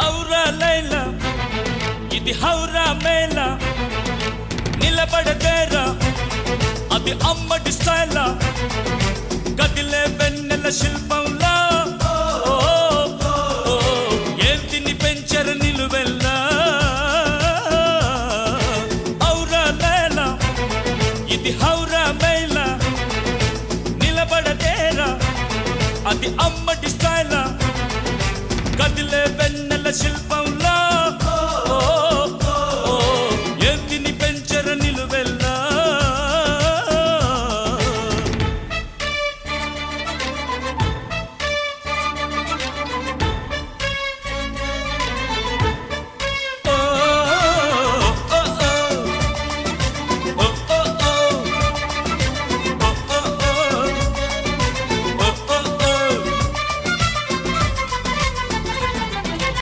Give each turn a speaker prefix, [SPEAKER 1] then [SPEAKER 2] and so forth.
[SPEAKER 1] ఔరా లైలా ఇది హౌరా మేళ నిలబడదేరా అది అమ్మడి స్టైలా కదిలే వెన్నెల శిల్పంలా ఏంటిని పెంచరు నిలువెల్లా ఔరా లైలా ఇది హౌరా మేళ నిలబడదేరా అది అమ్మడి స్టైలా కదిలే వెన్నెల శిల్పం